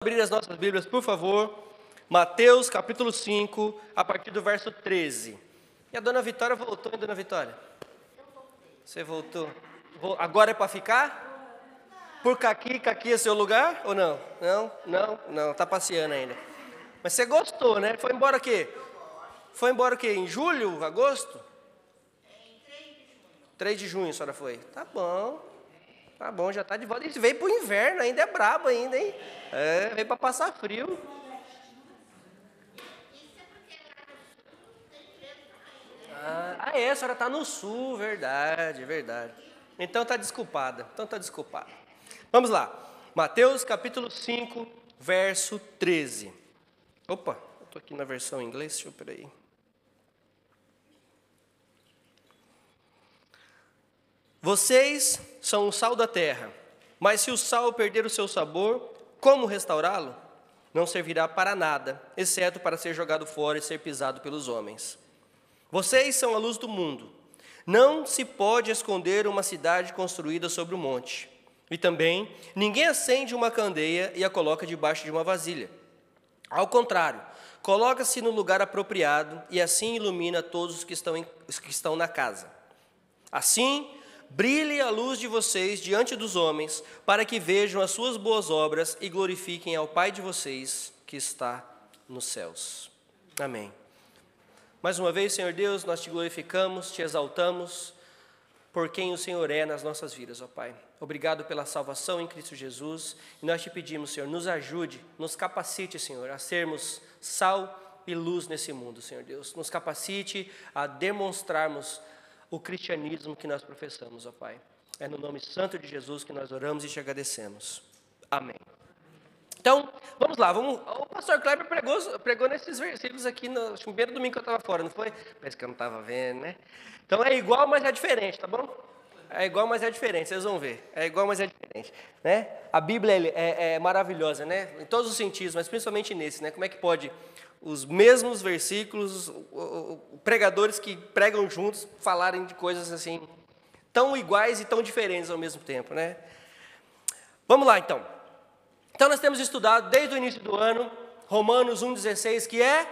Abrir as nossas Bíblias, por favor. Mateus, capítulo 5, a partir do verso 13. E a dona Vitória voltou, hein, dona Vitória? Você voltou. Agora é para ficar? Por caqui é seu lugar ou não? Não, tá passeando ainda. Mas você gostou, né? Foi embora o quê? Foi embora o quê? Em julho, agosto? Em 3 de junho a senhora foi. Tá bom, já tá de volta. E veio pro inverno, ainda é brabo ainda, hein? Veio para passar frio. A senhora tá no sul, verdade. Então tá desculpada. Vamos lá. Mateus capítulo 5, verso 13. Opa, eu tô aqui na versão em inglês, deixa eu peraí. Vocês são o sal da terra, mas se o sal perder o seu sabor, como restaurá-lo? Não servirá para nada, exceto para ser jogado fora e ser pisado pelos homens. Vocês são a luz do mundo. Não se pode esconder uma cidade construída sobre um monte. E também, ninguém acende uma candeia e a coloca debaixo de uma vasilha. Ao contrário, coloca-se no lugar apropriado e assim ilumina todos os que estão na casa. Assim, brilhe a luz de vocês diante dos homens, para que vejam as suas boas obras e glorifiquem ao Pai de vocês que está nos céus. Amém. Mais uma vez, Senhor Deus, nós te glorificamos, te exaltamos por quem o Senhor é nas nossas vidas, ó Pai. Obrigado pela salvação em Cristo Jesus. E nós te pedimos, Senhor, nos ajude, nos capacite, Senhor, a sermos sal e luz nesse mundo, Senhor Deus. Nos capacite a demonstrarmos o cristianismo que nós professamos, ó Pai. É no nome santo de Jesus que nós oramos e te agradecemos. Amém. Então, vamos lá. O pastor Kleber pregou nesses versículos aqui no primeiro domingo que eu estava fora, não foi? Parece que eu não estava vendo, né? Então, é igual, mas é diferente, tá bom? É igual, mas é diferente, vocês vão ver. É igual, mas é diferente, né? A Bíblia é maravilhosa, né? Em todos os sentidos, mas principalmente nesse, né? Como é que pode os mesmos versículos, pregadores que pregam juntos, falarem de coisas assim, tão iguais e tão diferentes ao mesmo tempo, né? Vamos lá, então. Então, nós temos estudado desde o início do ano, Romanos 1,16, que é...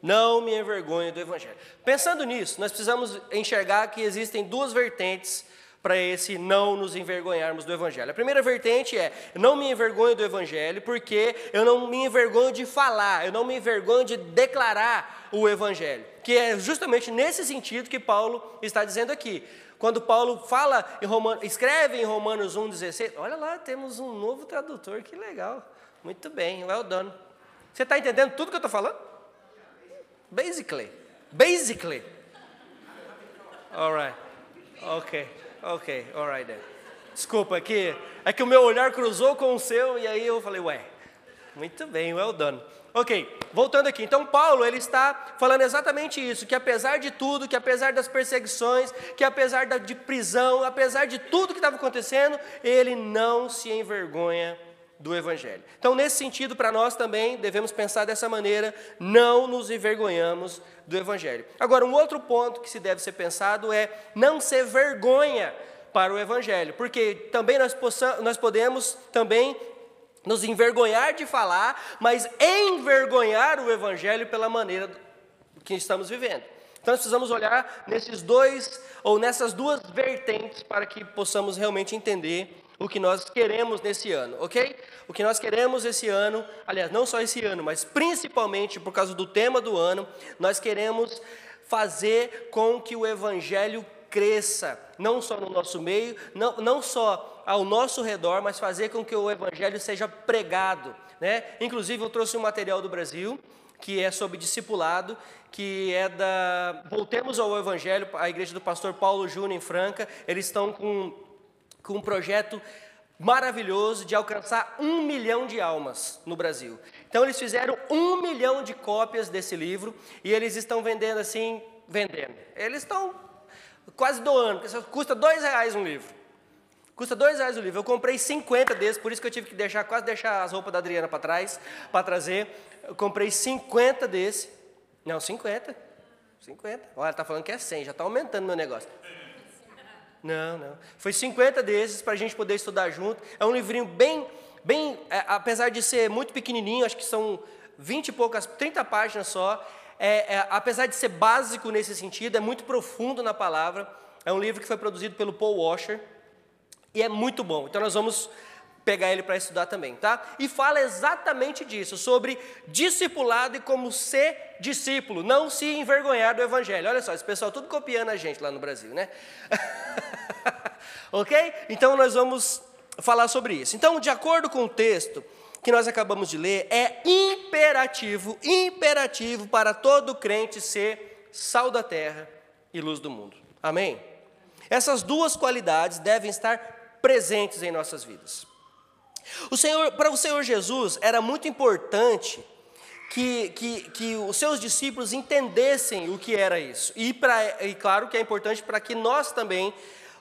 Não me envergonhe do Evangelho. Pensando nisso, nós precisamos enxergar que existem duas vertentes para esse não nos envergonharmos do Evangelho. A primeira vertente é, não me envergonho do Evangelho, porque eu não me envergonho de falar, eu não me envergonho de declarar o Evangelho. Que é justamente nesse sentido que Paulo está dizendo aqui. Quando Paulo escreve em Romanos 1,16, olha lá, temos um novo tradutor, que legal. Muito bem, well done. Você está entendendo tudo que eu estou falando? Basically. All right. Ok, all right then. Desculpa, é que o meu olhar cruzou com o seu e aí eu falei, muito bem, well done. Ok, voltando aqui. Então, Paulo, ele está falando exatamente isso, que apesar de tudo, que apesar das perseguições, que apesar de prisão, apesar de tudo que estava acontecendo, ele não se envergonha do Evangelho. Então, nesse sentido, para nós também, devemos pensar dessa maneira, não nos envergonhamos do Evangelho. Agora, um outro ponto que se deve ser pensado é não ser vergonha para o Evangelho, porque também nós podemos também nos envergonhar de falar, mas envergonhar o Evangelho pela maneira que estamos vivendo. Então, nós precisamos olhar nessas duas vertentes para que possamos realmente entender o que nós queremos nesse ano, ok? O que nós queremos esse ano, aliás, não só esse ano, mas principalmente por causa do tema do ano, nós queremos fazer com que o Evangelho cresça, não só no nosso meio, não só ao nosso redor, mas fazer com que o Evangelho seja pregado, né? Inclusive, eu trouxe um material do Brasil, que é sobre discipulado, que é Voltemos ao Evangelho, a igreja do pastor Paulo Júnior em Franca. Eles estão com um projeto maravilhoso de alcançar 1 milhão de almas no Brasil. Então, eles fizeram 1 milhão de cópias desse livro e eles estão vendendo. Eles estão quase doando, porque custa R$2 um livro. Custa R$2 o livro. Eu comprei 50 desses, por isso que eu tive que quase deixar as roupas da Adriana para trás, para trazer. Eu comprei 50 desses. Não, 50. Olha, está falando que é 100, já está aumentando meu negócio. Não. Foi 50 desses para a gente poder estudar junto. É um livrinho apesar de ser muito pequenininho, acho que são 20 e poucas, 30 páginas só. Apesar de ser básico nesse sentido, é muito profundo na palavra. É um livro que foi produzido pelo Paul Washer e é muito bom. Então nós vamos pegar ele para estudar também, tá? E fala exatamente disso, sobre discipulado e como ser discípulo, não se envergonhar do evangelho. Olha só, esse pessoal tudo copiando a gente lá no Brasil, né? Ok? Então nós vamos falar sobre isso. Então, de acordo com o texto que nós acabamos de ler, é imperativo para todo crente ser sal da terra e luz do mundo. Amém? Essas duas qualidades devem estar presentes em nossas vidas. Para o Senhor Jesus, era muito importante que os seus discípulos entendessem o que era isso. E claro que é importante para que nós também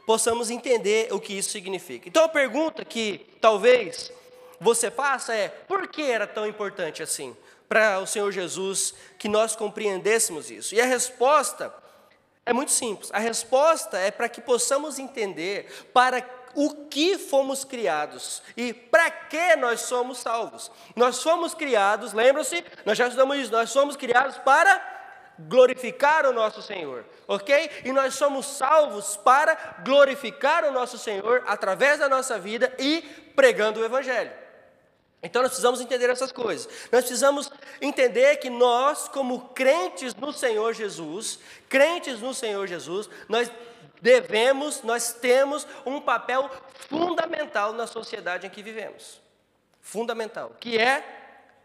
possamos entender o que isso significa. Então a pergunta que talvez você faça é: por que era tão importante assim para o Senhor Jesus que nós compreendêssemos isso? E a resposta é muito simples. A resposta é para que possamos entender para o que fomos criados e para que nós somos salvos. Nós fomos criados, lembram-se? Nós já estudamos isso, nós somos criados para glorificar o nosso Senhor, ok? E nós somos salvos para glorificar o nosso Senhor através da nossa vida e pregando o Evangelho. Então nós precisamos entender essas coisas. Nós precisamos entender que nós, como crentes no Senhor Jesus, nós temos um papel fundamental na sociedade em que vivemos. Fundamental, que é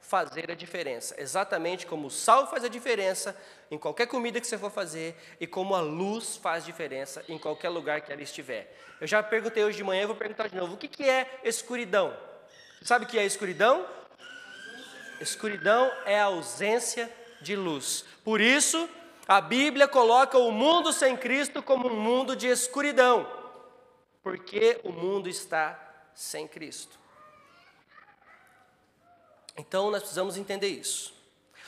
fazer a diferença. Exatamente como o sal faz a diferença em qualquer comida que você for fazer e como a luz faz diferença em qualquer lugar que ela estiver. Eu já perguntei hoje de manhã, eu vou perguntar de novo. O que é escuridão? Sabe o que é escuridão? Escuridão é a ausência de luz. Por isso, a Bíblia coloca o mundo sem Cristo como um mundo de escuridão, porque o mundo está sem Cristo. Então nós precisamos entender isso.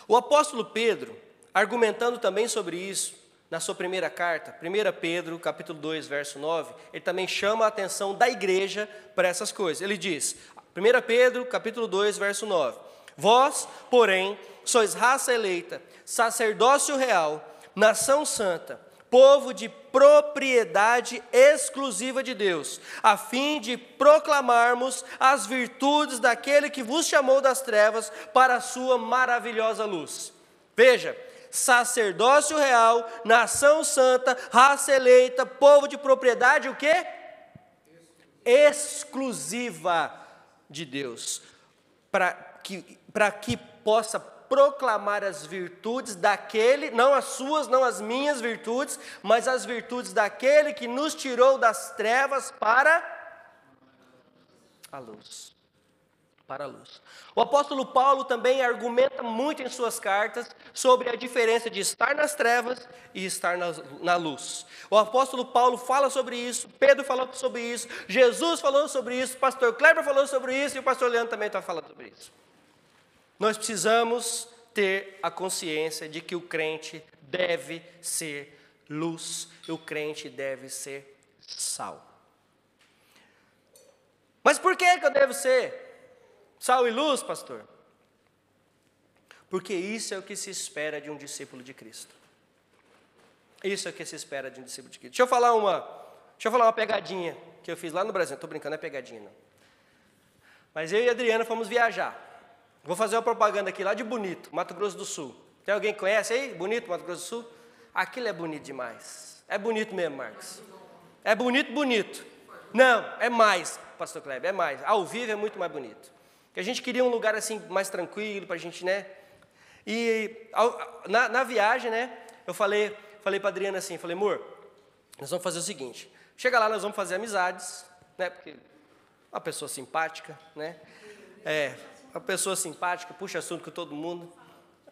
O apóstolo Pedro, argumentando também sobre isso, na sua primeira carta, 1 Pedro, capítulo 2, verso 9, ele também chama a atenção da igreja para essas coisas. Ele diz, 1 Pedro, capítulo 2, verso 9, vós, porém, sois raça eleita, sacerdócio real, nação santa, povo de propriedade exclusiva de Deus, a fim de proclamarmos as virtudes daquele que vos chamou das trevas para a sua maravilhosa luz. Veja, sacerdócio real, nação santa, raça eleita, povo de propriedade, o quê? Exclusiva de Deus, para que possa proclamar as virtudes daquele, não as suas, não as minhas virtudes, mas as virtudes daquele que nos tirou das trevas para a luz. Para a luz. O apóstolo Paulo também argumenta muito em suas cartas sobre a diferença de estar nas trevas e estar na luz. O apóstolo Paulo fala sobre isso, Pedro falou sobre isso, Jesus falou sobre isso, o pastor Kleber falou sobre isso e o pastor Leandro também está falando sobre isso. Nós precisamos ter a consciência de que o crente deve ser luz, e o crente deve ser sal. Mas por que eu devo ser sal e luz, pastor? Porque isso é o que se espera de um discípulo de Cristo. Isso é o que se espera de um discípulo de Cristo. Deixa eu falar uma pegadinha que eu fiz lá no Brasil. Não estou brincando, não é pegadinha não. Mas eu e a Adriana fomos viajar. Vou fazer uma propaganda aqui lá de Bonito, Mato Grosso do Sul. Tem alguém que conhece aí? Bonito, Mato Grosso do Sul? Aquilo é bonito demais. É bonito mesmo, Marcos. É bonito, bonito. Não, é mais, pastor Kleber, é mais. Ao vivo é muito mais bonito. Porque a gente queria um lugar assim mais tranquilo para a gente, né? E na viagem, né? Eu falei para a Adriana assim, falei, amor, nós vamos fazer o seguinte. Chega lá, nós vamos fazer amizades, né? Porque uma pessoa simpática, né? Uma pessoa simpática, puxa assunto com todo mundo,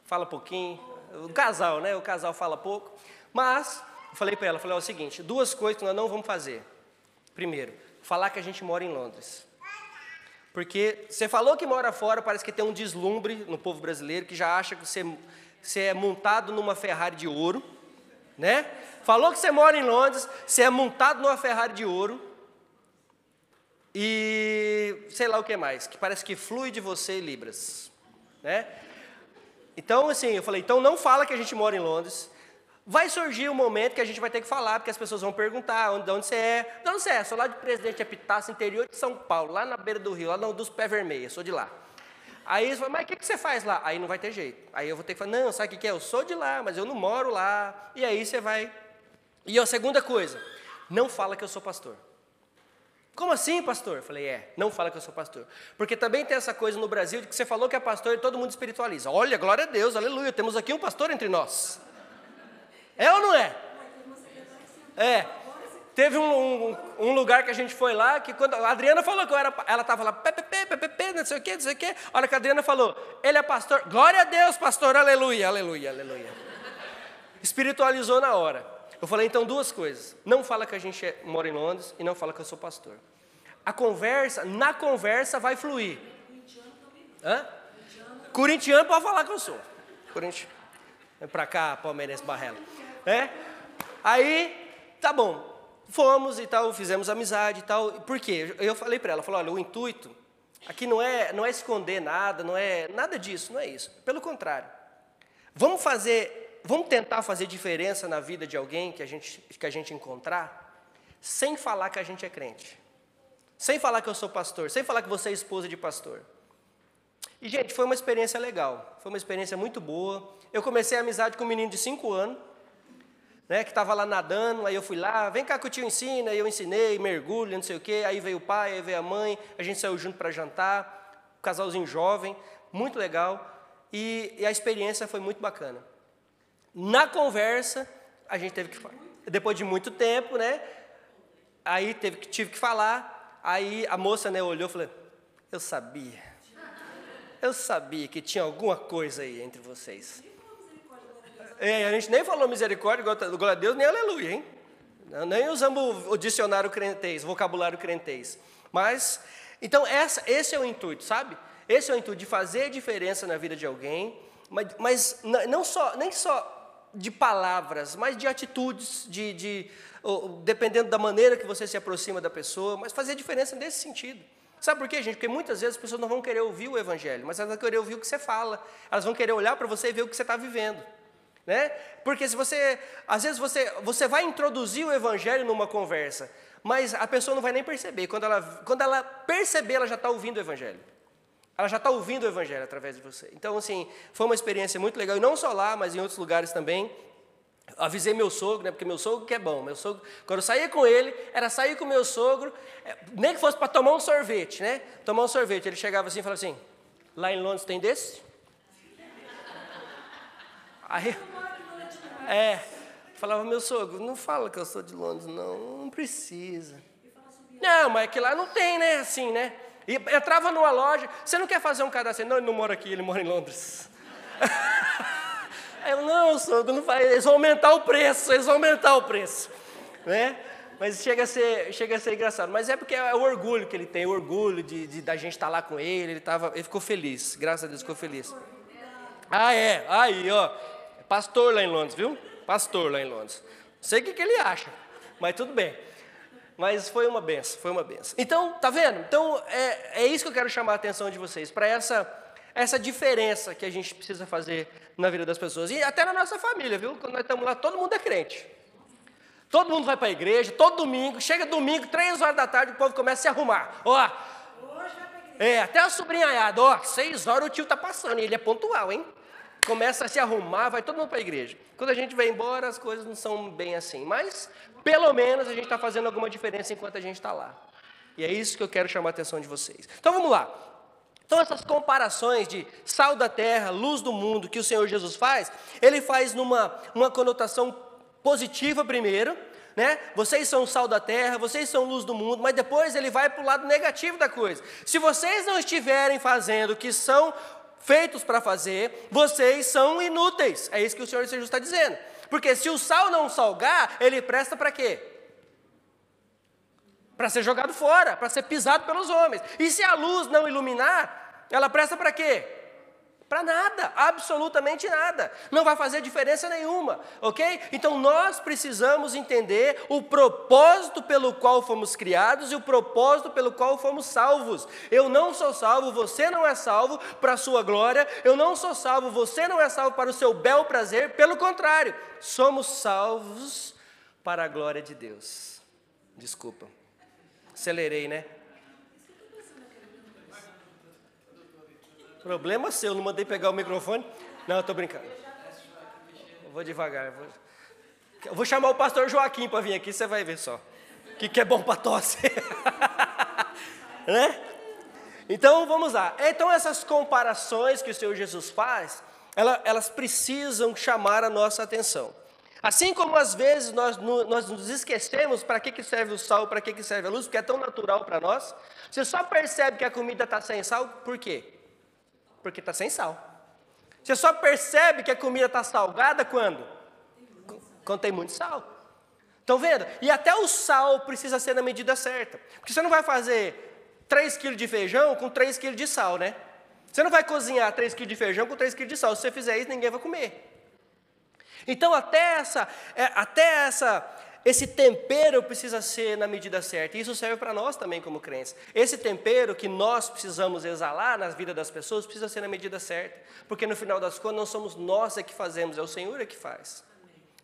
fala pouquinho. O casal, né? O casal fala pouco. Mas, eu falei para ela, é o seguinte, duas coisas que nós não vamos fazer. Primeiro, falar que a gente mora em Londres. Porque você falou que mora fora, parece que tem um deslumbre no povo brasileiro, que já acha que você é montado numa Ferrari de ouro, né? Falou que você mora em Londres, você é montado numa Ferrari de ouro e sei lá o que mais, que parece que flui de você Libras, né? Então, assim, eu falei, então não fala que a gente mora em Londres. Vai surgir um momento que a gente vai ter que falar, porque as pessoas vão perguntar de onde você é. De onde você é? Sou lá de Presidente Epitácio, interior de São Paulo, lá na beira do rio, lá dos pés vermelhos, sou de lá. Aí eles falam, mas o que você faz lá? Aí não vai ter jeito. Aí eu vou ter que falar, não, sabe o que é? Eu sou de lá, mas eu não moro lá. E aí você vai. E a segunda coisa, não fala que eu sou pastor. Como assim, pastor? Eu falei, não fala que eu sou pastor. Porque também tem essa coisa no Brasil de que você falou que é pastor e todo mundo espiritualiza. Olha, glória a Deus, aleluia, temos aqui um pastor entre nós. É ou não é? É. Teve um lugar que a gente foi lá, que quando a Adriana falou que ela estava lá, não sei o quê, não sei o quê. A hora que a Adriana falou, ele é pastor, glória a Deus, pastor, aleluia, aleluia, aleluia. Espiritualizou na hora. Eu falei, então, duas coisas. Não fala que a gente mora em Londres e não fala que eu sou pastor. Na conversa vai fluir. Hã? Corintiano pode falar que eu sou. Corintiano. Vem pra cá, palmeirense Barrela. Aí, tá bom. Fomos e tal, fizemos amizade e tal. Por quê? Eu falei para ela, olha, o intuito aqui não é esconder nada, não é nada disso, não é isso. Pelo contrário. Vamos tentar fazer diferença na vida de alguém que a gente encontrar, sem falar que a gente é crente. Sem falar que eu sou pastor, sem falar que você é esposa de pastor. E, gente, foi uma experiência legal, foi uma experiência muito boa. Eu comecei a amizade com um menino de 5 anos, né, que estava lá nadando, aí eu fui lá, vem cá que o tio ensina, aí eu ensinei, mergulho, não sei o quê, aí veio o pai, aí veio a mãe, a gente saiu junto para jantar, casalzinho jovem, muito legal, e a experiência foi muito bacana. Na conversa, a gente teve que falar, depois de muito tempo, né, aí tive que falar, aí a moça, né, olhou e falou, eu sabia que tinha alguma coisa aí entre vocês. A gente nem falou misericórdia, glória a Deus, nem aleluia, hein? Nem usamos o dicionário crentez, vocabulário crentez. Mas, então, esse é o intuito, sabe? Esse é o intuito de fazer diferença na vida de alguém, mas nem só de palavras, mas de atitudes, dependendo da maneira que você se aproxima da pessoa, mas fazer diferença nesse sentido. Sabe por quê, gente? Porque muitas vezes as pessoas não vão querer ouvir o evangelho, mas elas vão querer ouvir o que você fala. Elas vão querer olhar para você e ver o que você está vivendo. Né? Porque às vezes você vai introduzir o evangelho numa conversa, mas a pessoa não vai nem perceber. Quando ela perceber, ela já está ouvindo o evangelho. Ela já está ouvindo o evangelho através de você. Então, assim, foi uma experiência muito legal. E não só lá, mas em outros lugares também. Avisei meu sogro, né? Porque meu sogro que é bom. Meu sogro, quando eu saía com ele, era sair com meu sogro, nem que fosse para tomar um sorvete, né? Tomar um sorvete. Ele chegava assim e falava assim, lá em Londres tem desse? Aí, falava, meu sogro, não fala que eu sou de Londres, não precisa. Não, mas é que lá não tem, né, assim, né? E entrava numa loja, você não quer fazer um cadastro? Não, ele não mora aqui, ele mora em Londres. Aí eu, não, sogro, não faz, eles vão aumentar o preço, né? Mas chega a ser engraçado. Mas é porque é o orgulho que ele tem, o orgulho da gente estar lá com ele, ele ficou feliz, graças a Deus ficou feliz. Aí, ó, pastor lá em Londres, viu? Pastor lá em Londres. Não sei o que ele acha, mas tudo bem. Mas foi uma benção. Então, tá vendo? Então, é isso que eu quero chamar a atenção de vocês, para essa diferença que a gente precisa fazer na vida das pessoas. E até na nossa família, viu? Quando nós estamos lá, todo mundo é crente. Todo mundo vai para a igreja, todo domingo. Chega domingo, 3 horas da tarde, o povo começa a se arrumar. Ó, até a sobrinhaiada, 6 horas o tio está passando, e ele é pontual, hein? Começa a se arrumar, vai todo mundo para a igreja. Quando a gente vai embora, as coisas não são bem assim. Mas, pelo menos, a gente está fazendo alguma diferença enquanto a gente está lá. E é isso que eu quero chamar a atenção de vocês. Então, vamos lá. Então, essas comparações de sal da terra, luz do mundo, que o Senhor Jesus faz, ele faz numa conotação positiva primeiro, né? Vocês são o sal da terra, vocês são luz do mundo, mas depois ele vai para o lado negativo da coisa. Se vocês não estiverem fazendo o que são feitos para fazer, vocês são inúteis. É isso que o Senhor Jesus está dizendo. Porque se o sal não salgar, ele presta para quê? Para ser jogado fora, para ser pisado pelos homens. E se a luz não iluminar, ela presta para quê? Para nada, absolutamente nada. Não vai fazer diferença nenhuma, ok? Então nós precisamos entender o propósito pelo qual fomos criados e o propósito pelo qual fomos salvos. Eu não sou salvo, você não é salvo para a sua glória. Eu não sou salvo, você não é salvo para o seu bel prazer. Pelo contrário, somos salvos para a glória de Deus. Desculpa, acelerei, né? Problema seu, não mandei pegar o microfone. Não, eu estou brincando. Eu vou devagar. Eu vou chamar o pastor Joaquim para vir aqui, você vai ver só. O que é bom para tosse. Né? Então, vamos lá. Então, essas comparações que o Senhor Jesus faz, elas precisam chamar a nossa atenção. Assim como às vezes nós nos esquecemos para que serve o sal, para que serve a luz, porque é tão natural para nós. Você só percebe que a comida está sem sal, por quê? Porque está sem sal. Você só percebe que a comida está salgada quando? Quando tem muito sal. Estão vendo? E até o sal precisa ser na medida certa. Porque você não vai fazer 3 quilos de feijão com 3 quilos de sal, né? Você não vai cozinhar 3 quilos de feijão com 3 quilos de sal. Se você fizer isso, ninguém vai comer. Então, esse tempero precisa ser na medida certa. E isso serve para nós também como crentes. Esse tempero que nós precisamos exalar na vida das pessoas precisa ser na medida certa. Porque no final das contas não somos nós que fazemos, é o Senhor que faz.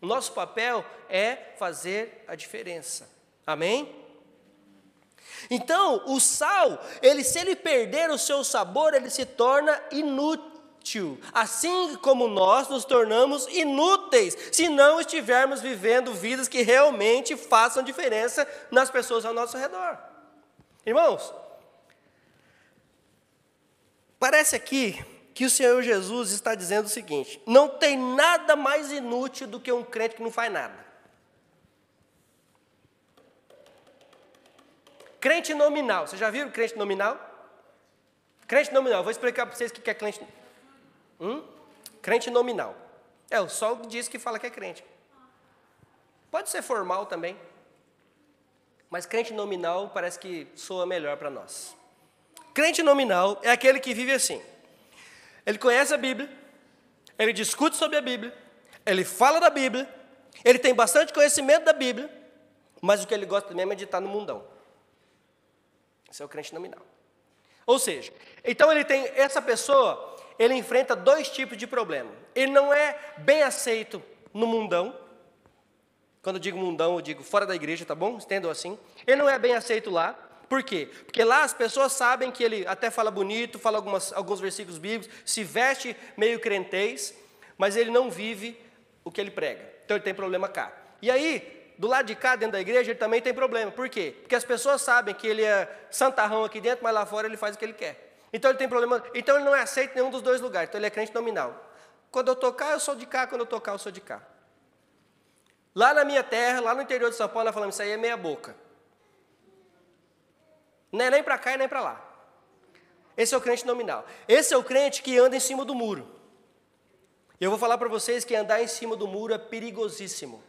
O nosso papel é fazer a diferença. Amém? Então, o sal, se ele perder o seu sabor, ele se torna inútil. Assim como nós nos tornamos inúteis se não estivermos vivendo vidas que realmente façam diferença nas pessoas ao nosso redor. Irmãos, parece aqui que o Senhor Jesus está dizendo o seguinte: não tem nada mais inútil do que um crente que não faz nada. Crente nominal, vocês já viram crente nominal? Crente nominal, vou explicar para vocês o que é crente nominal. Crente nominal. O sol diz que fala que é crente. Pode ser formal também. Mas crente nominal parece que soa melhor para nós. Crente nominal é aquele que vive assim. Ele conhece a Bíblia, ele discute sobre a Bíblia, ele fala da Bíblia, ele tem bastante conhecimento da Bíblia, mas o que ele gosta mesmo é de estar no mundão. Esse é o crente nominal. Ou seja, então essa pessoa, ele enfrenta 2 tipos de problema. Ele não é bem aceito no mundão. Quando eu digo mundão, eu digo fora da igreja, tá bom? Entendam assim. Ele não é bem aceito lá. Por quê? Porque lá as pessoas sabem que ele até fala bonito, fala alguns versículos bíblicos, se veste meio crentez, mas ele não vive o que ele prega. Então ele tem problema cá. E aí, do lado de cá, dentro da igreja, ele também tem problema. Por quê? Porque as pessoas sabem que ele é santarrão aqui dentro, mas lá fora ele faz o que ele quer. Então ele tem problema, então ele não é aceito em nenhum dos 2 lugares, então ele é crente nominal. Quando eu tô cá, eu sou de cá, quando eu tô cá, eu sou de cá. Lá na minha terra, lá no interior de São Paulo, nós falamos, isso aí é meia boca. Não é nem para cá e nem para lá. Esse é o crente nominal. Esse é o crente que anda em cima do muro. Eu vou falar para vocês que andar em cima do muro é perigosíssimo.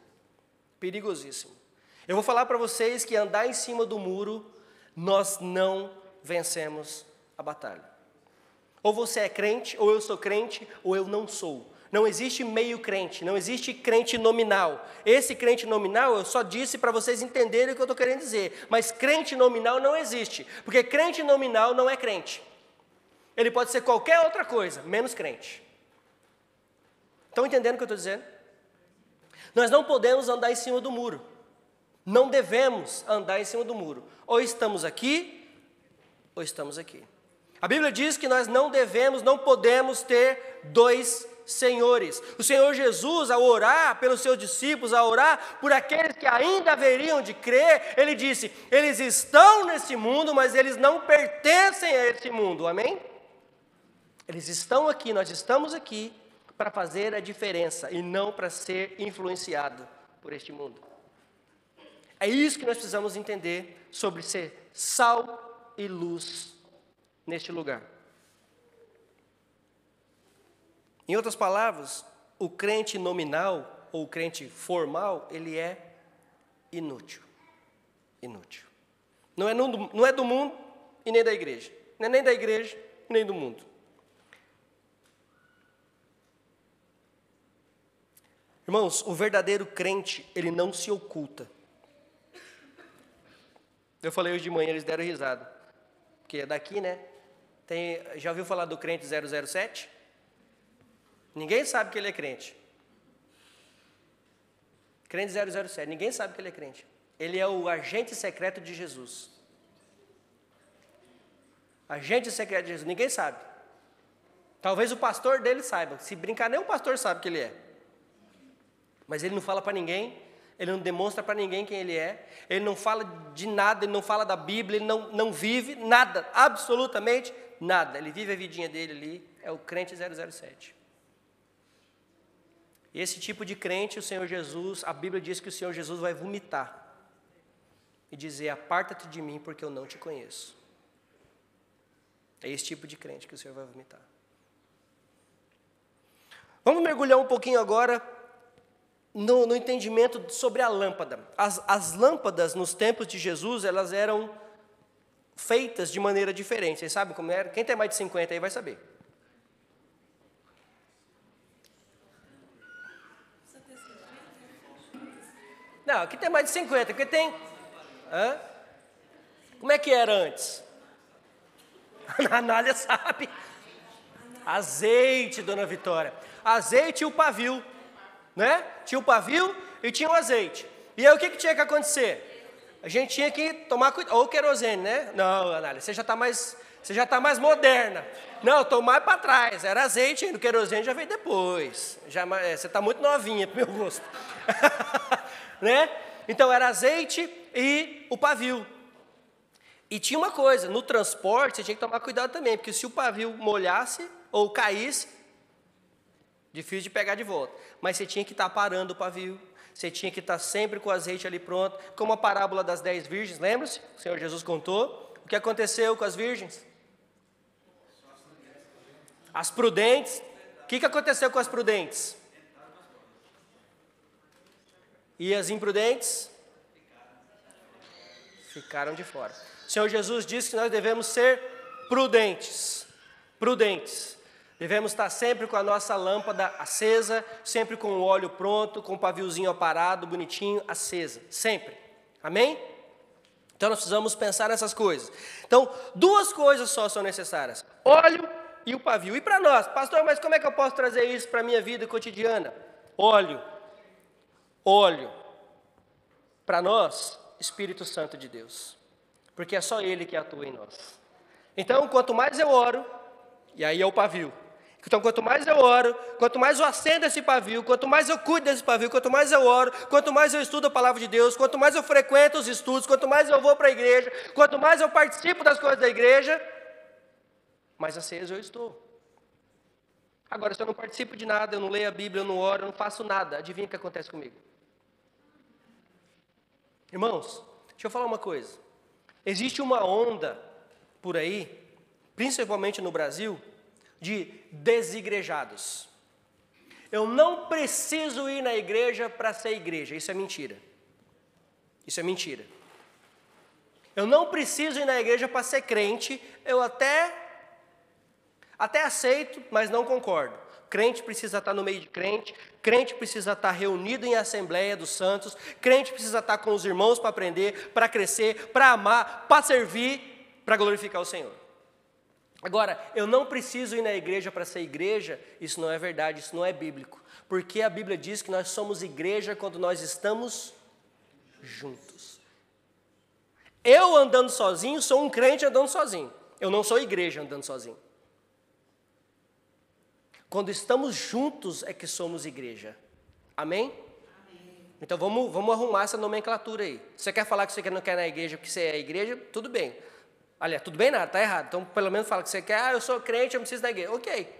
Perigosíssimo. Eu vou falar para vocês que andar em cima do muro, nós não vencemos a batalha. Ou você é crente, ou eu sou crente, ou eu não sou. Não existe meio crente, não existe crente nominal. Esse crente nominal, eu só disse para vocês entenderem o que eu estou querendo dizer. Mas crente nominal não existe, porque crente nominal não é crente. Ele pode ser qualquer outra coisa, menos crente. Estão entendendo o que eu estou dizendo? Nós não podemos andar em cima do muro. Não devemos andar em cima do muro. Ou estamos aqui, ou estamos aqui. A Bíblia diz que nós não podemos ter 2 senhores. O Senhor Jesus, ao orar pelos seus discípulos, ao orar por aqueles que ainda haveriam de crer, Ele disse, eles estão nesse mundo, mas eles não pertencem a esse mundo, amém? Eles estão aqui, nós estamos aqui para fazer a diferença e não para ser influenciado por este mundo. É isso que nós precisamos entender sobre ser sal e luz neste lugar. Em outras palavras, o crente nominal ou o crente formal, ele é inútil. Inútil. Não é do mundo e nem da igreja. Não é nem da igreja nem do mundo. Irmãos, o verdadeiro crente, ele não se oculta. Eu falei hoje de manhã, eles deram risada. Porque é daqui, né? Já ouviu falar do crente 007? Ninguém sabe que ele é crente. Crente 007, ninguém sabe que ele é crente. Ele é o agente secreto de Jesus. Agente secreto de Jesus, ninguém sabe. Talvez o pastor dele saiba. Se brincar, nem o pastor sabe que ele é. Mas ele não fala para ninguém, ele não demonstra para ninguém quem ele é, ele não fala de nada, ele não fala da Bíblia, ele não vive nada, absolutamente nada. Ele vive a vidinha dele ali, é o crente 007. E esse tipo de crente, o Senhor Jesus, a Bíblia diz que o Senhor Jesus vai vomitar e dizer: aparta-te de mim porque eu não te conheço. É esse tipo de crente que o Senhor vai vomitar. Vamos mergulhar um pouquinho agora no entendimento sobre a lâmpada. As lâmpadas nos tempos de Jesus, elas eram feitas de maneira diferente. Vocês sabem como era? Quem tem mais de 50 aí vai saber. Não, aqui tem mais de 50, porque tem... Hã? Como é que era antes? A Anália sabe. Azeite, dona Vitória. Azeite e o pavio, né? Tinha o pavio e tinha o azeite. E aí o que tinha que acontecer? A gente tinha que tomar cuidado. Ou querosene, né? Não, Anália, você já está mais moderna. Não, estou mais para trás. Era azeite ainda, o querosene já veio depois. Você está muito novinha para o meu gosto. Né? Então era azeite e o pavio. E tinha uma coisa, no transporte você tinha que tomar cuidado também, porque se o pavio molhasse ou caísse, difícil de pegar de volta. Mas você tinha que estar parando o pavio, você tinha que estar sempre com o azeite ali pronto, como a parábola das 10 virgens, lembra-se? O Senhor Jesus contou. O que aconteceu com as virgens? As prudentes. O que aconteceu com as prudentes? E as imprudentes? Ficaram de fora. O Senhor Jesus disse que nós devemos ser prudentes. Prudentes. Devemos estar sempre com a nossa lâmpada acesa, sempre com o óleo pronto, com o paviozinho aparado, bonitinho, acesa. Sempre. Amém? Então nós precisamos pensar nessas coisas. Então, duas coisas só são necessárias: óleo e o pavio. E para nós, pastor, mas como é que eu posso trazer isso para a minha vida cotidiana? Óleo. Óleo. Para nós, Espírito Santo de Deus. Porque é só Ele que atua em nós. Então, quanto mais eu oro, e aí é o pavio. Então, quanto mais eu oro, quanto mais eu acendo esse pavio, quanto mais eu cuido desse pavio, quanto mais eu oro, quanto mais eu estudo a palavra de Deus, quanto mais eu frequento os estudos, quanto mais eu vou para a igreja, quanto mais eu participo das coisas da igreja, mais aceso eu estou. Agora, se eu não participo de nada, eu não leio a Bíblia, eu não oro, eu não faço nada, adivinha o que acontece comigo? Irmãos, deixa eu falar uma coisa. Existe uma onda por aí, principalmente no Brasil, de desigrejados. Eu não preciso ir na igreja para ser igreja. Isso é mentira. Isso é mentira. Eu não preciso ir na igreja para ser crente. Eu até aceito, mas não concordo. Crente precisa estar no meio de crente, crente precisa estar reunido em assembleia dos santos, crente precisa estar com os irmãos para aprender, para crescer, para amar, para servir, para glorificar o Senhor. Agora, eu não preciso ir na igreja para ser igreja, isso não é verdade, isso não é bíblico. Porque a Bíblia diz que nós somos igreja quando nós estamos juntos. Eu andando sozinho, sou um crente andando sozinho. Eu não sou igreja andando sozinho. Quando estamos juntos é que somos igreja. Amém? Amém. Então vamos arrumar essa nomenclatura aí. Você quer falar que você não quer ir na igreja porque você é igreja? Tudo bem. Aliás, tudo bem nada, está errado. Então pelo menos fala que você quer, eu sou crente, eu preciso da igreja. Ok.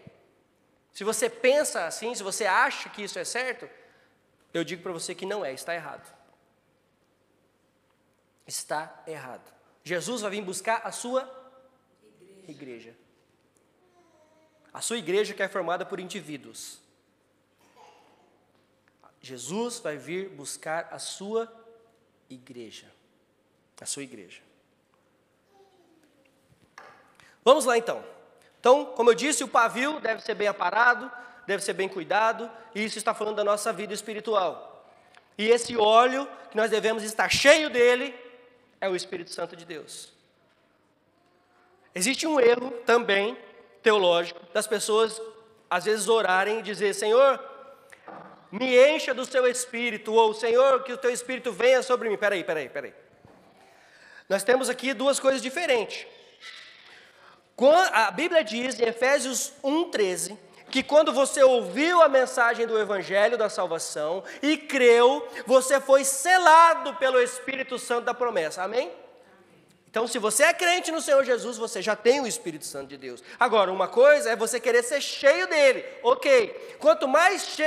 Se você pensa assim, se você acha que isso é certo, eu digo para você que não é, está errado. Está errado. Jesus vai vir buscar a sua igreja. A sua igreja que é formada por indivíduos. Jesus vai vir buscar a sua igreja. A sua igreja. Vamos lá então. Então, como eu disse, o pavio deve ser bem aparado, deve ser bem cuidado, e isso está falando da nossa vida espiritual. E esse óleo que nós devemos estar cheio dele é o Espírito Santo de Deus. Existe um erro também teológico das pessoas às vezes orarem e dizer: Senhor, me encha do seu Espírito, ou Senhor, que o teu Espírito venha sobre mim. Peraí. Nós temos aqui duas coisas diferentes. A Bíblia diz em Efésios 1:13, que quando você ouviu a mensagem do Evangelho da salvação e creu, você foi selado pelo Espírito Santo da promessa. Amém? Então, se você é crente no Senhor Jesus, você já tem o Espírito Santo de Deus. Agora, uma coisa é você querer ser cheio dele. Ok. Quanto mais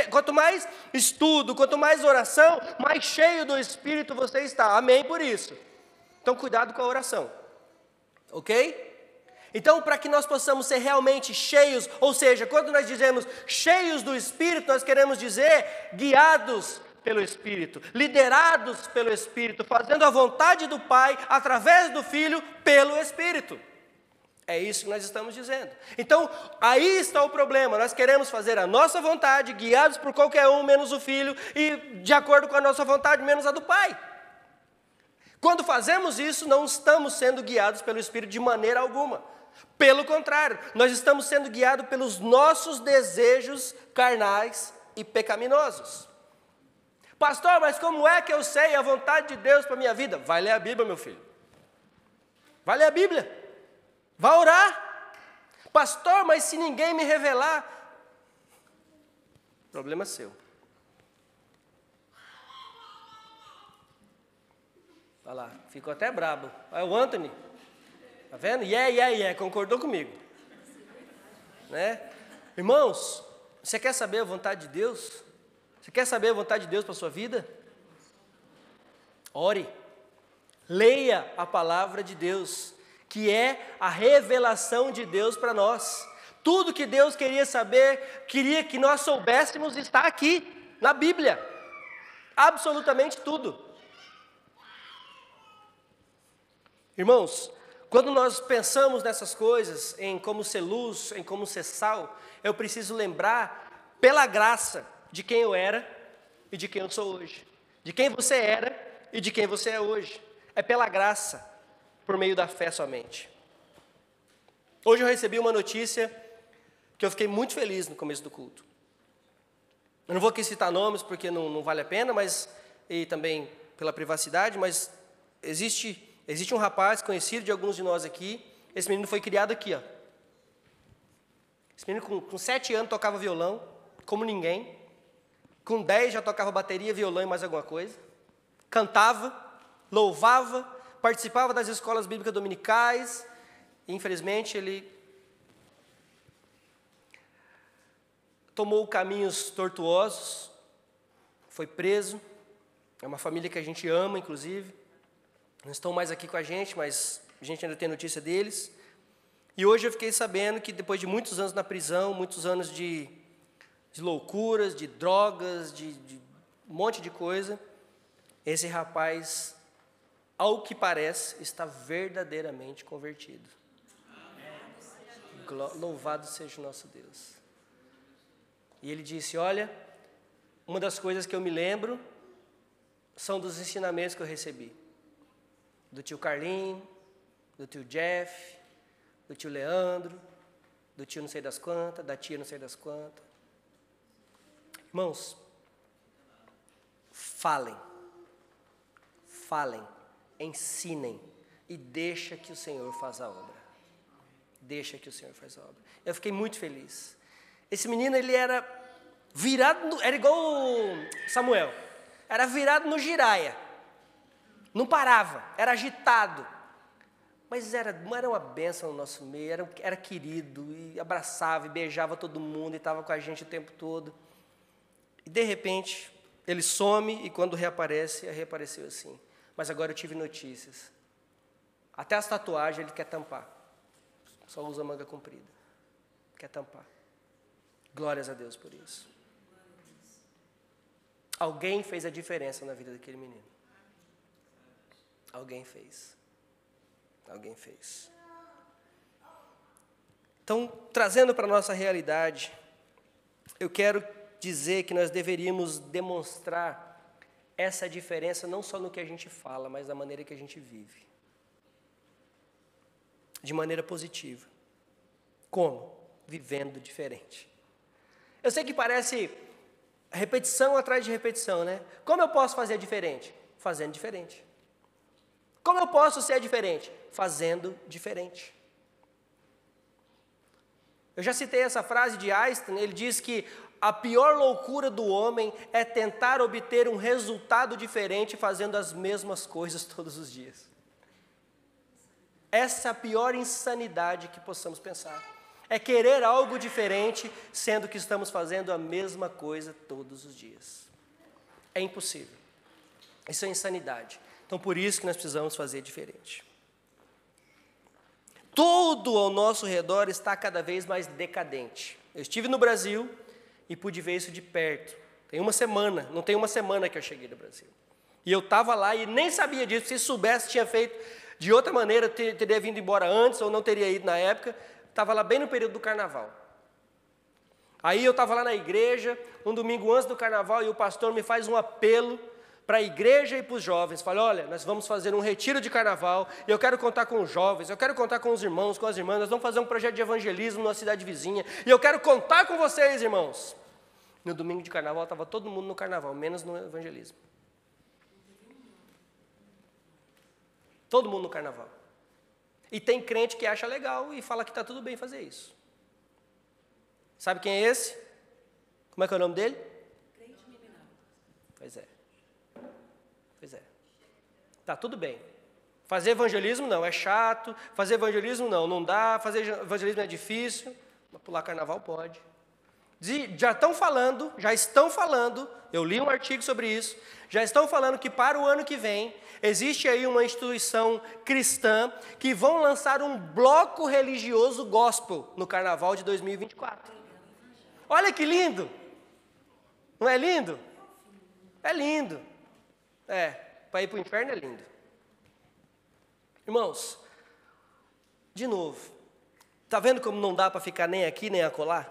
estudo, quanto mais oração, mais cheio do Espírito você está. Amém por isso. Então, cuidado com a oração. Ok? Então, para que nós possamos ser realmente cheios, ou seja, quando nós dizemos cheios do Espírito, nós queremos dizer guiados pelo Espírito, liderados pelo Espírito, fazendo a vontade do Pai, através do Filho, pelo Espírito. É isso que nós estamos dizendo. Então, aí está o problema, nós queremos fazer a nossa vontade, guiados por qualquer um, menos o Filho, e de acordo com a nossa vontade, menos a do Pai. Quando fazemos isso, não estamos sendo guiados pelo Espírito de maneira alguma. Pelo contrário, nós estamos sendo guiados pelos nossos desejos carnais e pecaminosos. Pastor, mas como é que eu sei a vontade de Deus para a minha vida? Vai ler a Bíblia, meu filho. Vai ler a Bíblia. Vai orar. Pastor, mas se ninguém me revelar, problema seu. Olha lá, ficou até brabo. Olha o Anthony. Tá vendo? Concordou comigo. Né? Irmãos, você quer saber a vontade de Deus? Você quer saber a vontade de Deus para a sua vida? Ore. Leia a palavra de Deus, que é a revelação de Deus para nós. Tudo que Deus queria saber, queria que nós soubéssemos, está aqui, na Bíblia. Absolutamente tudo. Irmãos, quando nós pensamos nessas coisas, em como ser luz, em como ser sal, eu preciso lembrar, pela graça, de quem eu era e de quem eu sou hoje. De quem você era e de quem você é hoje. É pela graça, por meio da fé somente. Hoje eu recebi uma notícia que eu fiquei muito feliz no começo do culto. Eu não vou aqui citar nomes porque não vale a pena, mas, e também pela privacidade, mas existe um rapaz conhecido de alguns de nós aqui. Esse menino foi criado aqui, ó. Esse menino com 7 anos tocava violão, como ninguém. Com 10 já tocava bateria, violão e mais alguma coisa. Cantava, louvava, participava das escolas bíblicas dominicais. E, infelizmente, ele tomou caminhos tortuosos, foi preso. É uma família que a gente ama, inclusive. Não estão mais aqui com a gente, mas a gente ainda tem notícia deles. E hoje eu fiquei sabendo que depois de muitos anos na prisão, muitos anos de loucuras, de drogas, de um monte de coisa, esse rapaz, ao que parece, está verdadeiramente convertido. Louvado seja o nosso Deus. E ele disse: olha, uma das coisas que eu me lembro são dos ensinamentos que eu recebi. Do tio Carlinho, do tio Jeff, do tio Leandro, do tio não sei das quantas, da tia não sei das quantas. Irmãos, falem, ensinem e deixa que o Senhor faça a obra. Deixa que o Senhor faça a obra. Eu fiquei muito feliz. Esse menino, ele era virado, era igual o Samuel, era virado no giraia. Não parava, era agitado, mas era uma bênção no nosso meio, era querido, e abraçava e beijava todo mundo, e estava com a gente o tempo todo. E de repente, ele some, e quando reaparece, reapareceu assim. Mas agora eu tive notícias. Até as tatuagens ele quer tampar, só usa manga comprida, quer tampar. Glórias a Deus por isso. Alguém fez a diferença na vida daquele menino. Alguém fez. Alguém fez. Então, trazendo para a nossa realidade, eu quero dizer que nós deveríamos demonstrar essa diferença não só no que a gente fala, mas na maneira que a gente vive. De maneira positiva. Como? Vivendo diferente. Eu sei que parece repetição atrás de repetição, né? Como eu posso fazer diferente? Fazendo diferente. Como eu posso ser diferente? Fazendo diferente. Eu já citei essa frase de Einstein, ele diz que a pior loucura do homem é tentar obter um resultado diferente fazendo as mesmas coisas todos os dias. Essa é a pior insanidade que possamos pensar. É querer algo diferente, sendo que estamos fazendo a mesma coisa todos os dias. É impossível. Isso é insanidade. Então, por isso que nós precisamos fazer diferente. Tudo ao nosso redor está cada vez mais decadente. Eu estive no Brasil e pude ver isso de perto. Não tem uma semana que eu cheguei no Brasil. E eu estava lá e nem sabia disso. Se soubesse, tinha feito de outra maneira, teria vindo embora antes ou não teria ido na época. Estava lá bem no período do carnaval. Aí eu estava lá na igreja, um domingo antes do carnaval, e o pastor me faz um apelo para a igreja e para os jovens. Fala, olha, nós vamos fazer um retiro de carnaval, e eu quero contar com os jovens, eu quero contar com os irmãos, com as irmãs, nós vamos fazer um projeto de evangelismo numa cidade vizinha, e eu quero contar com vocês, irmãos. No domingo de carnaval, estava todo mundo no carnaval, menos no evangelismo. Todo mundo no carnaval. E tem crente que acha legal e fala que está tudo bem fazer isso. Sabe quem é esse? Como é que é o nome dele? Crente meninado. Pois é. Pois é. Tá tudo bem. Fazer evangelismo não, é chato. Fazer evangelismo não dá. Fazer evangelismo é difícil. Mas pular carnaval pode. Já estão falando, eu li um artigo sobre isso, já estão falando que para o ano que vem, existe aí uma instituição cristã que vão lançar um bloco religioso gospel no carnaval de 2024. Olha que lindo! Não é lindo? É lindo. Para ir para o inferno é lindo. Irmãos, de novo, está vendo como não dá para ficar nem aqui nem acolá?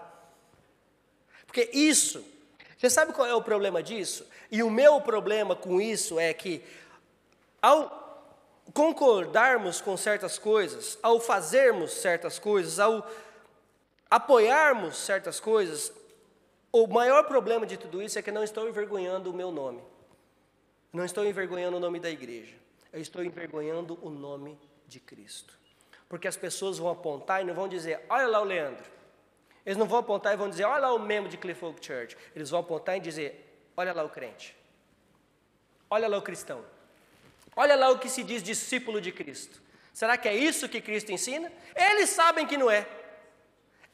Porque isso, você sabe qual é o problema disso? E o meu problema com isso é que, ao concordarmos com certas coisas, ao fazermos certas coisas, ao apoiarmos certas coisas, o maior problema de tudo isso é que não estou envergonhando o meu nome. Não estou envergonhando o nome da igreja. Eu estou envergonhando o nome de Cristo. Porque as pessoas vão apontar e não vão dizer, olha lá o Leandro. Eles não vão apontar e vão dizer, olha lá o membro de Cliff Oak Church. Eles vão apontar e dizer, olha lá o crente. Olha lá o cristão. Olha lá o que se diz discípulo de Cristo. Será que é isso que Cristo ensina? Eles sabem que não é.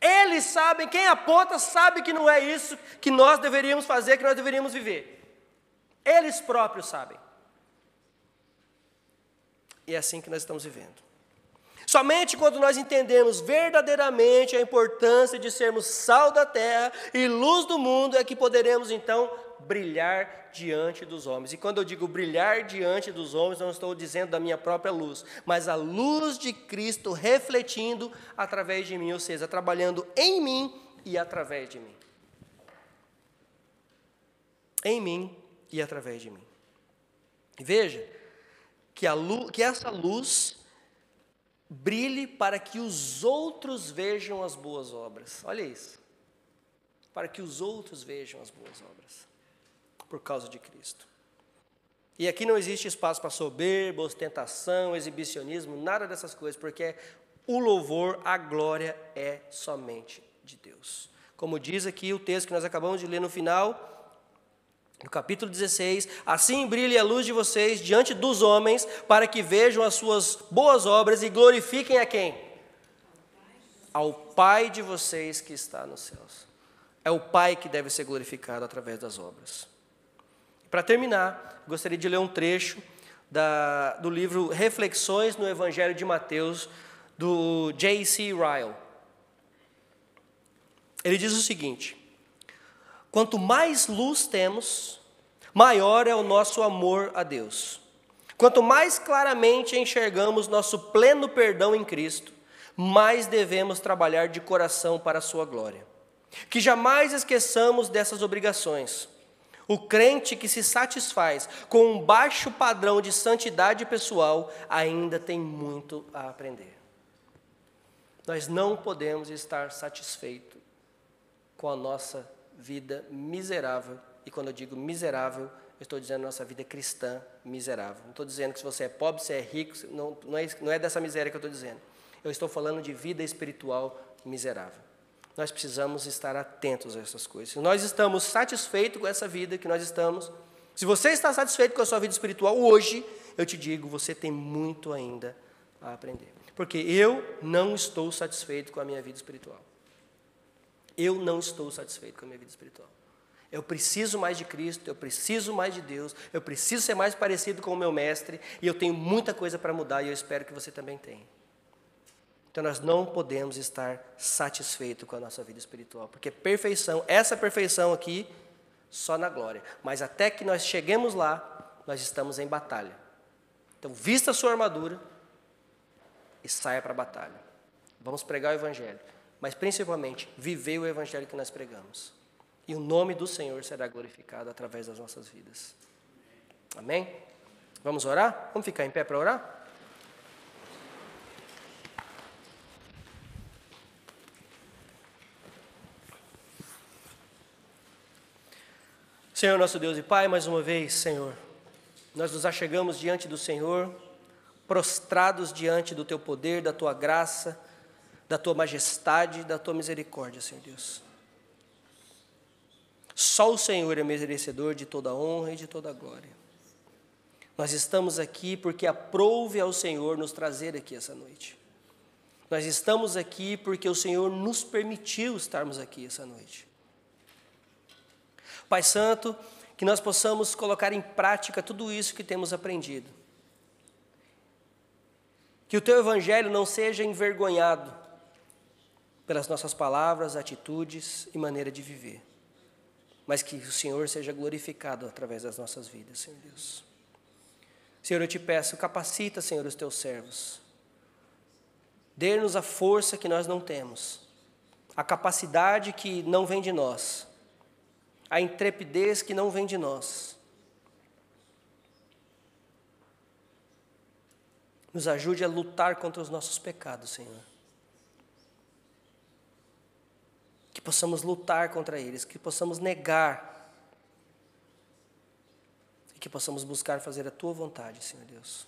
Eles sabem, quem aponta sabe que não é isso que nós deveríamos fazer, que nós deveríamos viver. Eles próprios sabem. E é assim que nós estamos vivendo. Somente quando nós entendemos verdadeiramente a importância de sermos sal da terra e luz do mundo é que poderemos então brilhar diante dos homens. E quando eu digo brilhar diante dos homens, não estou dizendo da minha própria luz, mas a luz de Cristo refletindo através de mim, ou seja, trabalhando em mim e através de mim. Em mim e através de mim. E veja que essa luz brilhe para que os outros vejam as boas obras. Olha isso. Para que os outros vejam as boas obras. Por causa de Cristo. E aqui não existe espaço para soberba, ostentação, exibicionismo, nada dessas coisas, porque o louvor, a glória é somente de Deus. Como diz aqui o texto que nós acabamos de ler no final, no capítulo 16, assim brilhe a luz de vocês diante dos homens, para que vejam as suas boas obras e glorifiquem a quem? Ao Pai de vocês que está nos céus. É o Pai que deve ser glorificado através das obras. Para terminar, gostaria de ler um trecho do livro Reflexões no Evangelho de Mateus, do J.C. Ryle. Ele diz o seguinte: quanto mais luz temos, maior é o nosso amor a Deus. Quanto mais claramente enxergamos nosso pleno perdão em Cristo, mais devemos trabalhar de coração para a sua glória. Que jamais esqueçamos dessas obrigações. O crente que se satisfaz com um baixo padrão de santidade pessoal ainda tem muito a aprender. Nós não podemos estar satisfeitos com a nossa vida miserável. E quando eu digo miserável, eu estou dizendo nossa vida cristã miserável. Não estou dizendo que se você é pobre, se é rico, não é dessa miséria que eu estou dizendo. Eu estou falando de vida espiritual miserável. Nós precisamos estar atentos a essas coisas. Se nós estamos satisfeitos com essa vida que nós estamos, se você está satisfeito com a sua vida espiritual hoje, eu te digo, você tem muito ainda a aprender. Porque eu não estou satisfeito com a minha vida espiritual. Eu não estou satisfeito com a minha vida espiritual. Eu preciso mais de Cristo, eu preciso mais de Deus, eu preciso ser mais parecido com o meu mestre, e eu tenho muita coisa para mudar, e eu espero que você também tenha. Então nós não podemos estar satisfeitos com a nossa vida espiritual, porque perfeição, essa perfeição aqui, só na glória. Mas até que nós cheguemos lá, nós estamos em batalha. Então vista a sua armadura e saia para a batalha. Vamos pregar o Evangelho, mas principalmente viver o Evangelho que nós pregamos. E o nome do Senhor será glorificado através das nossas vidas. Amém? Vamos orar? Vamos ficar em pé para orar? Senhor, nosso Deus e Pai, mais uma vez, Senhor, nós nos achegamos diante do Senhor, prostrados diante do Teu poder, da Tua graça, da Tua majestade, da Tua misericórdia, Senhor Deus. Só o Senhor é merecedor de toda honra e de toda glória. Nós estamos aqui porque aprouve ao Senhor nos trazer aqui essa noite. Nós estamos aqui porque o Senhor nos permitiu estarmos aqui essa noite. Pai Santo, que nós possamos colocar em prática tudo isso que temos aprendido. Que o Teu Evangelho não seja envergonhado pelas nossas palavras, atitudes e maneira de viver, mas que o Senhor seja glorificado através das nossas vidas, Senhor Deus. Senhor, eu te peço, capacita, Senhor, os Teus servos. Dê-nos a força que nós não temos, a capacidade que não vem de nós, a intrepidez que não vem de nós. Nos ajude a lutar contra os nossos pecados, Senhor. Que possamos lutar contra eles, que possamos negar, e que possamos buscar fazer a Tua vontade, Senhor Deus.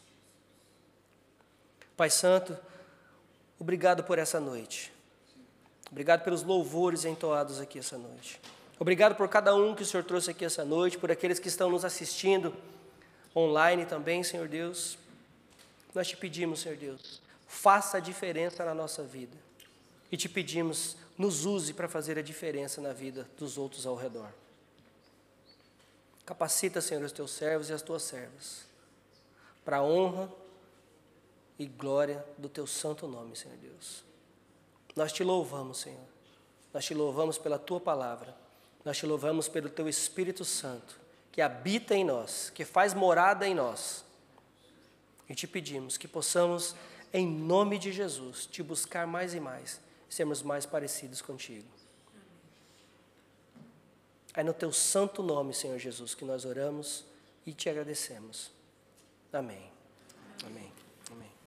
Pai Santo, obrigado por essa noite. Obrigado pelos louvores entoados aqui essa noite. Obrigado por cada um que o Senhor trouxe aqui essa noite, por aqueles que estão nos assistindo online também, Senhor Deus. Nós te pedimos, Senhor Deus, faça a diferença na nossa vida. E te pedimos, nos use para fazer a diferença na vida dos outros ao redor. Capacita, Senhor, os Teus servos e as Tuas servas, para a honra e glória do Teu santo nome, Senhor Deus. Nós te louvamos, Senhor. Nós te louvamos pela Tua palavra. Nós te louvamos pelo Teu Espírito Santo, que habita em nós, que faz morada em nós. E te pedimos que possamos, em nome de Jesus, te buscar mais e mais, sermos mais parecidos contigo. É no Teu santo nome, Senhor Jesus, que nós oramos e te agradecemos. Amém. Amém.